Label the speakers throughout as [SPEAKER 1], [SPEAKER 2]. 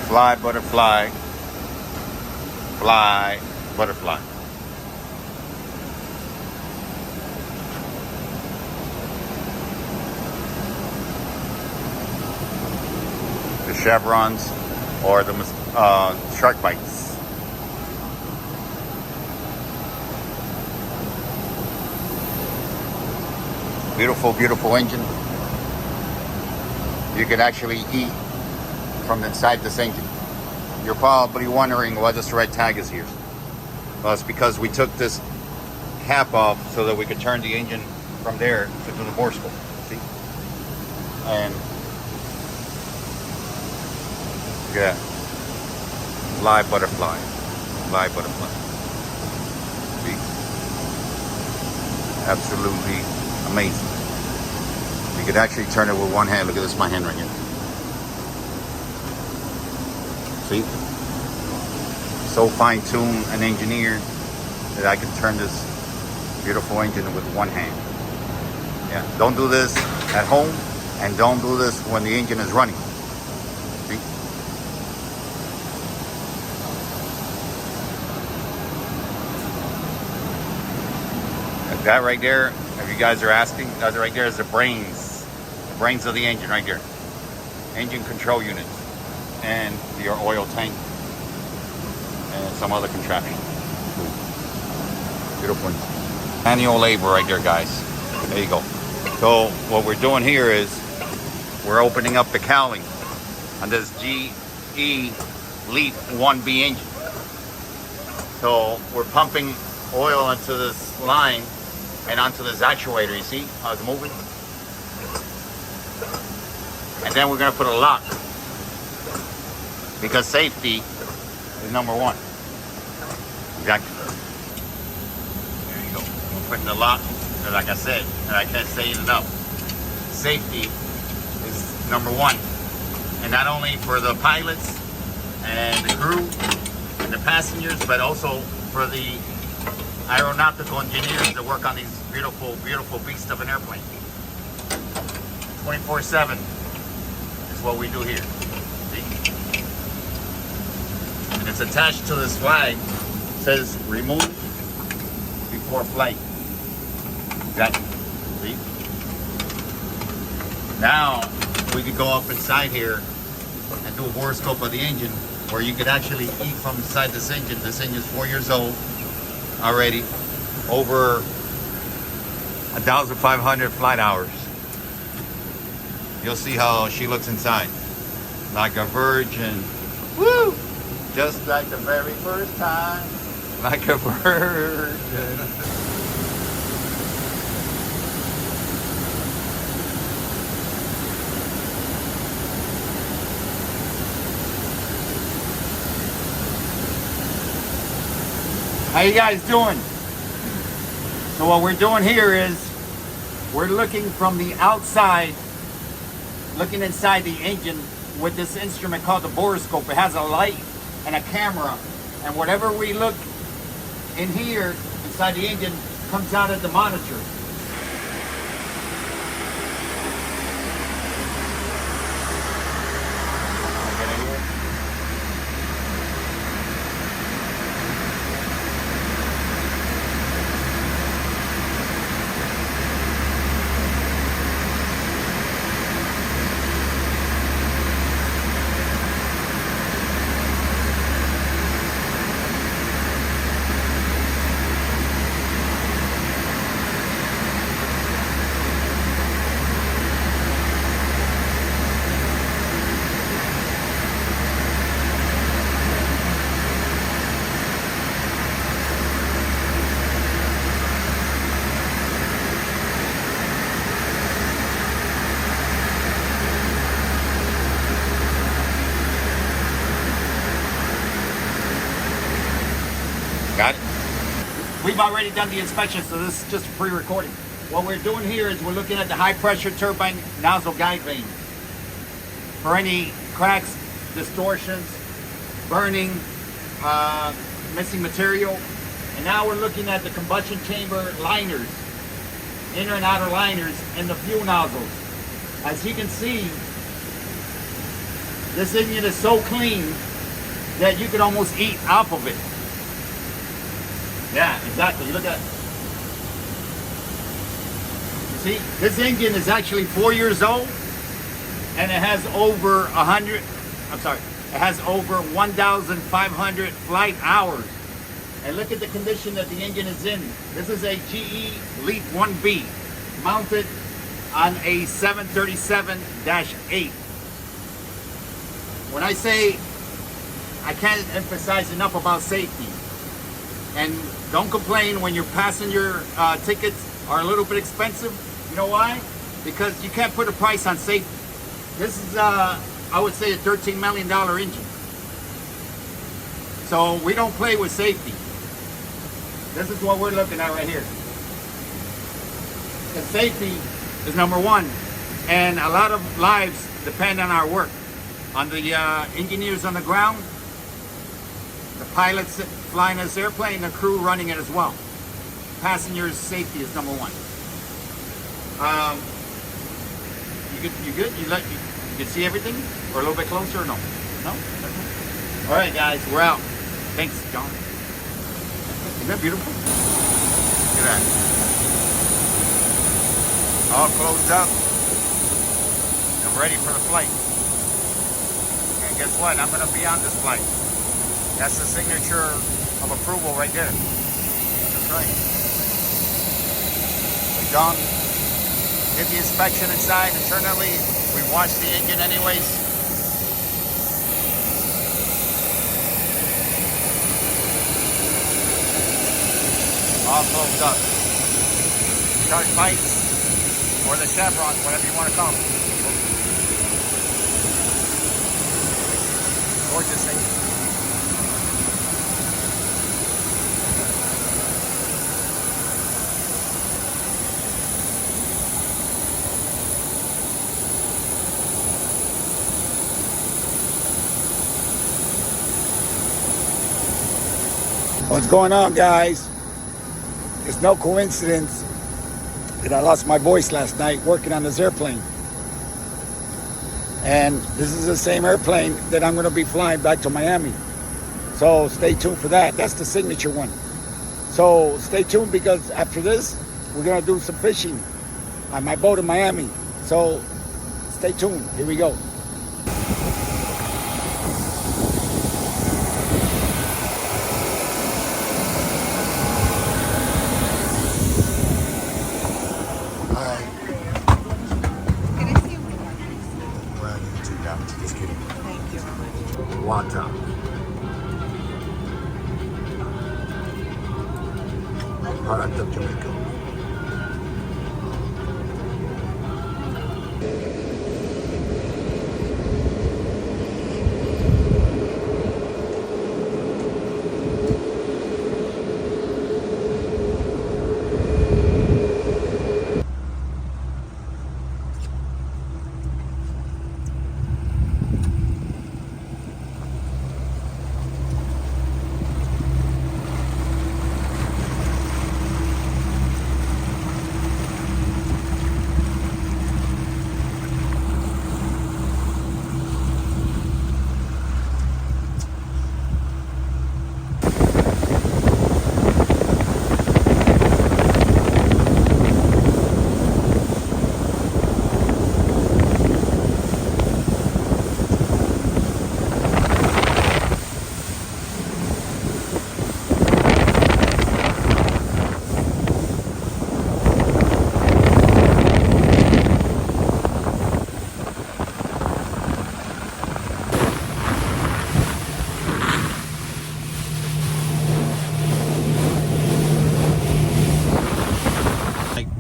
[SPEAKER 1] Fly, butterfly. Fly, butterfly. The chevrons or the shark bites. Beautiful, beautiful engine. You could actually eat from inside this engine. You're probably wondering why this red tag is here. Well, it's because we took this cap off so that we could turn the engine from there to the bore scope. See? And yeah, fly butterfly, fly butterfly. See? Absolutely amazing. You could actually turn it with one hand. Look at this, my hand right here. See? So fine-tuned and engineered that I can turn this beautiful engine with one hand. Yeah, don't do this at home and don't do this when the engine is running. See? That right there, if you guys are asking, that right there is the brains of the engine right there. Engine control units and your oil tank and some other contraption. Beautiful one. Manual labor right there, guys. There you go. So what we're doing here is we're opening up the cowling on this GE Leap 1B engine. So we're pumping oil into this line and onto this actuator. You see how it's moving? And then we're going to put a lock, because safety is number one. Exactly. There you go. We're putting the lock, and like I said, and I can't say it enough, safety is number one. And not only for the pilots and the crew and the passengers, but also for the aeronautical engineers that work on these beautiful, beautiful beasts of an airplane. 24/7 is what we do here. See? And it's attached to this flag. It says remove before flight. Exactly. See? Now we could go up inside here and do a horoscope of the engine, where you could actually eat from inside this engine. This engine is 4 years old already, over 1,500 flight hours. You'll see how she looks inside, like a virgin. Woo! Just like the very first time, like a virgin. How you guys doing? So what we're doing here is we're looking from the outside, looking inside the engine with this instrument called the borescope. It has a light and a camera, and whatever we look in here inside the engine comes out at the monitor. Got it? We've already done the inspection, so this is just a pre-recording. What we're doing here is we're looking at the high pressure turbine nozzle guide vane for any cracks, distortions, burning, missing material. And now we're looking at the combustion chamber liners, inner and outer liners, and the fuel nozzles. As you can see, This engine is so clean that you could almost eat off of it. Yeah, exactly. Look at it. See, this engine is actually 4 years old, and it has over 1,500 flight hours. And look at the condition that the engine is in. This is a GE Leap 1B mounted on a 737-8. When I say, I can't emphasize enough about safety. And don't complain when your passenger tickets are a little bit expensive. You know why? Because you can't put a price on safety. This is, I would say, a $13 million engine. So we don't play with safety. This is what we're looking at right here. The safety is number one. And a lot of lives depend on our work. On the engineers on the ground, the pilots flying this airplane, the crew running it as well. Passengers' safety is number one. You good? You can see everything? Or a little bit closer or no? No? All right, guys, we're out. Thanks, John. Isn't that beautiful? Look at that. All closed up. I'm ready for the flight. And guess what? I'm going to be on this flight. That's the signature of approval right there. That's right. We done. Did the inspection inside internally. We washed the engine anyways. All closed up. Start lights or the chevrons, whatever you want to call them. Gorgeous thing. What's going on, guys? It's no coincidence that I lost my voice last night working on this airplane. And this is the same airplane that I'm going to be flying back to Miami. So stay tuned for that. That's the signature one. So stay tuned, because after this, we're going to do some fishing on my boat in Miami. So stay tuned. Here we go. Water. Product of Jamaica.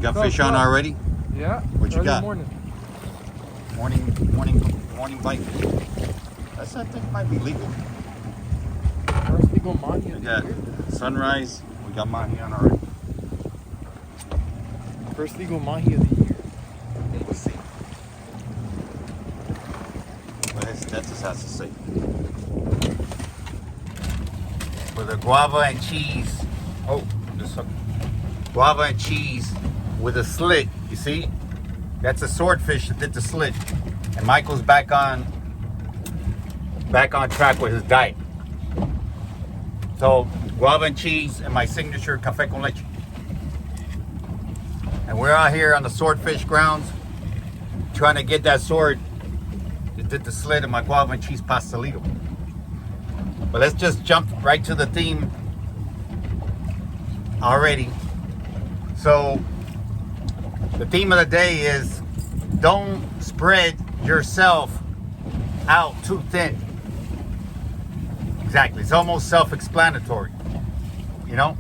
[SPEAKER 1] Got fish on already?
[SPEAKER 2] Yeah.
[SPEAKER 1] What you got?
[SPEAKER 2] Morning
[SPEAKER 1] bite. That's, I think, might be legal.
[SPEAKER 2] First legal mahi.
[SPEAKER 1] We got sunrise. We got mahi on already.
[SPEAKER 2] First legal mahi of the year.
[SPEAKER 1] We'll see. Well, that just has to say. For the guava and cheese. Oh, this guava and cheese with a slit. You see? That's a swordfish that did the slit. And Michael's back on back on track with his diet. So guava and cheese and my signature café con leche. And we're out here on the swordfish grounds trying to get that sword that did the slit in my guava and cheese pastelito. But let's just jump right to the theme already. So the theme of the day is don't spread yourself out too thin. Exactly. It's almost self-explanatory. You know?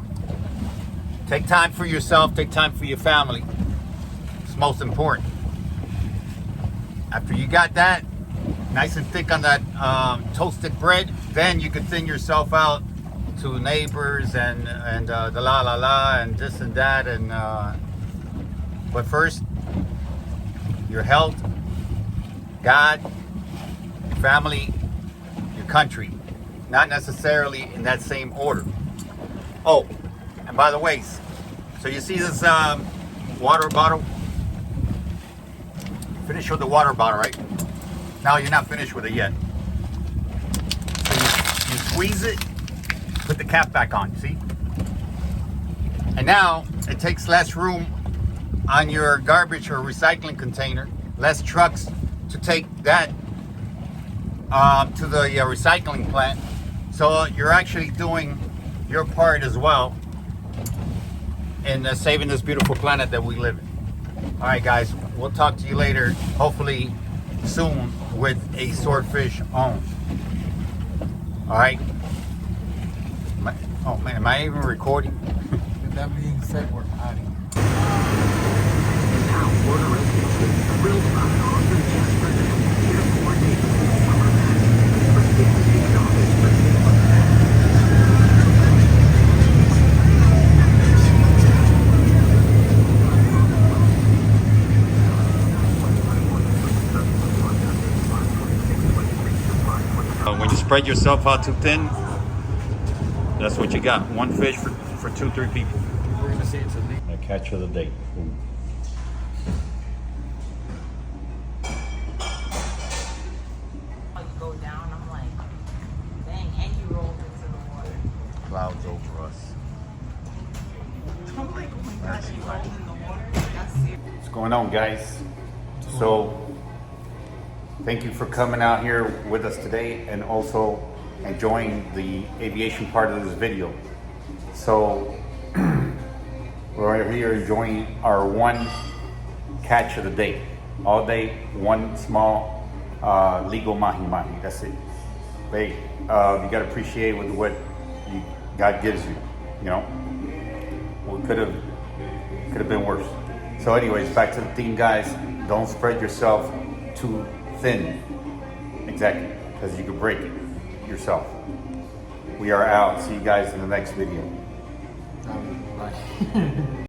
[SPEAKER 1] Take time for yourself, take time for your family. It's most important. After you got that nice and thick on that toasted bread, then you can thin yourself out to neighbors and the la la la and this and that. And but first, your health, God, your family, your country. Not necessarily in that same order. Oh, and by the way, so you see this water bottle? Finish with the water bottle, right? No, you're not finished with it yet. So you squeeze it, put the cap back on, see? And now it takes less room on your garbage or recycling container, less trucks to take that to the recycling plant. So you're actually doing your part as well in saving this beautiful planet that we live in. All right, guys, we'll talk to you later, hopefully soon, with a swordfish on. All right. Oh man, am I even recording?
[SPEAKER 2] With that being said, we're out of here.
[SPEAKER 1] When you spread yourself out too thin, that's what you got. One fish for 2-3 people.
[SPEAKER 2] We're gonna say it's a leak.
[SPEAKER 1] A catch of the day. Ooh.
[SPEAKER 3] Go down, I'm like, dang, and you rolled into the water.
[SPEAKER 1] Clouds over us.
[SPEAKER 3] I'm like, oh my gosh, you rolled in the water? That's serious.
[SPEAKER 1] What's going on, guys? So, thank you for coming out here with us today and also enjoying the aviation part of this video. So, we're here enjoying our one catch of the day. All day, one small legal mahi-mahi, that's it. But you gotta appreciate with what God gives you, you know? Well, it could have been worse. So anyways, back to the theme, guys. Don't spread yourself too thin. Exactly, because you could break it yourself. We are out. See you guys in the next video.
[SPEAKER 2] Bye.